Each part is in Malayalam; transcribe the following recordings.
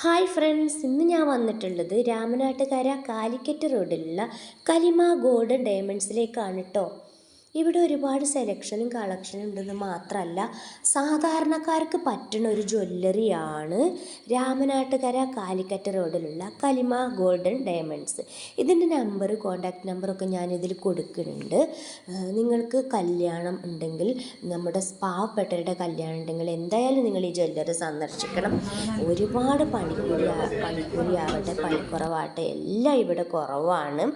ഹായ് ഫ്രണ്ട്സ്, ഇന്ന് ഞാൻ വന്നിട്ടുള്ളത് രാമനാട്ടുകര കാലിക്കറ്റ് റോഡിലുള്ള കലിമ ഗോൾഡൻ ഡയമണ്ട്സിലേക്കാണ് കേട്ടോ. ഇവിടെ ഒരുപാട് സെലക്ഷനും കളക്ഷനും ഉണ്ടെന്ന് മാത്രമല്ല, സാധാരണക്കാർക്ക് പറ്റുന്ന ഒരു ജ്വല്ലറിയാണ് രാമനാട്ടുകര കാലിക്കറ്റ് റോഡിലുള്ള കലിമ ഗോൾഡൻ ഡയമണ്ട്സ്. ഇതിൻ്റെ നമ്പർ, കോൺടാക്റ്റ് നമ്പറൊക്കെ ഞാനിതിൽ കൊടുക്കുന്നുണ്ട്. നിങ്ങൾക്ക് കല്യാണം ഉണ്ടെങ്കിൽ, നമ്മുടെ പാവപ്പെട്ടവരുടെ കല്യാണം ഉണ്ടെങ്കിൽ എന്തായാലും നിങ്ങൾ ഈ ജ്വല്ലറി സന്ദർശിക്കണം. ഒരുപാട് പണിക്കൂലി ആവട്ടെ, പണിക്കുറവാവട്ടെ, എല്ലാം ഇവിടെ കുറവാണ്.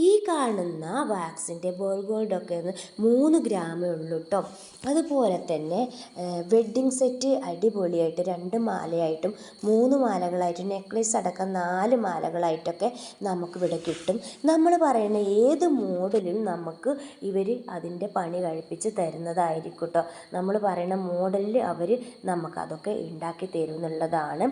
ഈ കാണുന്ന വാക്സിൻ്റെ ബോൾ ഗോൾഡൊക്കെ 3 ഗ്രാമേ ഉള്ളൂ കേട്ടോ. അതുപോലെ തന്നെ വെഡ്ഡിങ് സെറ്റ് അടിപൊളിയായിട്ട് 2 മാലയായിട്ടും 3 മാലകളായിട്ടും നെക്ലേസ് അടക്കം 4 മാലകളായിട്ടൊക്കെ നമുക്കിവിടെ കിട്ടും. നമ്മൾ പറയുന്ന ഏത് മോഡലും നമുക്ക് ഇവർ അതിൻ്റെ പണി കഴിപ്പിച്ച് തരുന്നതായിരിക്കും കേട്ടോ. നമ്മൾ പറയുന്ന മോഡലിൽ അവർ നമുക്കതൊക്കെ ഉണ്ടാക്കി തരും എന്നുള്ളതാണ്.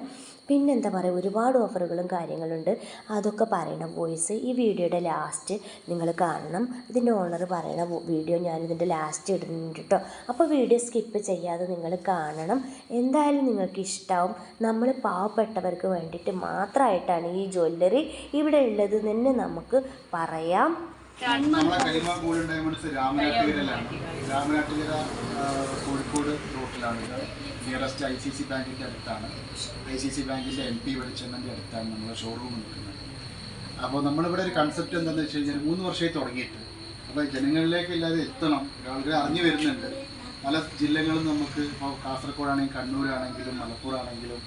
പിന്നെന്താ പറയുക, ഒരുപാട് ഓഫറുകളും കാര്യങ്ങളുണ്ട്. അതൊക്കെ പറയുന്ന വോയിസ് ഈ വീഡിയോയുടെ ലാസ്റ്റ് നിങ്ങൾ കാണണം. ഇതിൻ്റെ ഓണർ പറയുന്ന വീഡിയോ ഞാനിതിൻ്റെ ലാസ്റ്റ് ഇടുന്നുണ്ട് കേട്ടോ. അപ്പോൾ വീഡിയോ സ്കിപ്പ് ചെയ്യാതെ നിങ്ങൾ കാണണം. എന്തായാലും നിങ്ങൾക്ക് ഇഷ്ടമാവും. നമ്മൾ പാവപ്പെട്ടവർക്ക് വേണ്ടിയിട്ട് മാത്രമായിട്ടാണ് ഈ ജ്വല്ലറി ഇവിടെ ഉള്ളത് തന്നെ നമുക്ക് പറയാം. നമ്മളെ കലിമ ഗോൾഡൻ ഡയമണ്ട്സ് രാമനാട്ടുകര കോഴിക്കോട് റോട്ടിലാണ്. നിയറസ്റ്റ് ICC ബാങ്കിൻ്റെ അടുത്താണ്. ICC ബാങ്കിൻ്റെ MP വെളിച്ചെണ്ണൻ്റെ അടുത്താണ് നമ്മുടെ ഷോറൂം നിൽക്കുന്നത്. അപ്പോൾ നമ്മളിവിടെ ഒരു കൺസെപ്റ്റ് എന്താണെന്ന് വെച്ച് കഴിഞ്ഞാൽ 3 വർഷമായി തുടങ്ങിയിട്ട്, അപ്പോൾ ജനങ്ങളിലേക്ക് ഇല്ലാതെ എത്തണം. ആളുകൾ അറിഞ്ഞു വരുന്നുണ്ട്. പല ജില്ലകളിൽ നമുക്ക് ഇപ്പോൾ കാസർഗോഡാണെങ്കിലും കണ്ണൂരാണെങ്കിലും മലപ്പുറമാണെങ്കിലും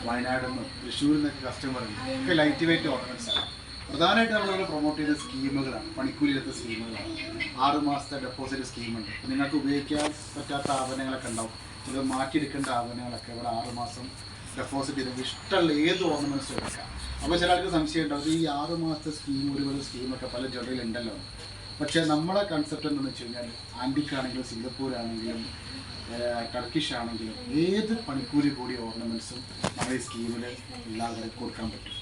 വയനാടെന്നും തൃശ്ശൂരിൽ നിന്നൊക്കെ കസ്റ്റമർ ഉണ്ട്. ഒക്കെ ലൈറ്റ് വെയിറ്റ് ഓർണമെൻറ്റ്സാണ്. പ്രധാനമായിട്ട് നമ്മളിവിടെ പ്രൊമോട്ട് ചെയ്യുന്ന സ്കീമുകളാണ്, പണിക്കൂലിയിലത്തെ സ്കീമുകളാണ്. 6 മാസത്തെ ഡെപ്പോസിറ്റ് സ്കീമുണ്ട്. അപ്പോൾ നിങ്ങൾക്ക് ഉപയോഗിക്കാൻ പറ്റാത്ത ആഭരണങ്ങളൊക്കെ ഉണ്ടാവും, ചിലത് മാറ്റിയെടുക്കേണ്ട ആഭരണങ്ങളൊക്കെ ഇവിടെ 6 മാസം ഡെപ്പോസിറ്റ് ചെയ്ത് ഇഷ്ടമുള്ള ഏത് ഓർണമെൻറ്റ്സും എടുക്കാം. അപ്പോൾ ചില ആൾക്ക് സംശയം ഉണ്ടാവും, ഈ 6 മാസത്തെ സ്കീം, ഒരുപാട് സ്കീമൊക്കെ പല ജ്വല്ലറിയിൽ ഉണ്ടല്ലോ. പക്ഷേ നമ്മളെ കൺസെപ്റ്റ് എന്താണെന്ന് വെച്ച് കഴിഞ്ഞാൽ, ആൻറ്റിക്കാണെങ്കിലും സിംഗപ്പൂരാണെങ്കിലും ടർക്കിഷ് ആണെങ്കിലും ഏത് പണിക്കൂലി കൂടിയ ഓർണമെൻറ്റ്സും നമ്മൾ ഈ സ്കീമിൽ എല്ലാവരും കൊടുക്കാൻ പറ്റും.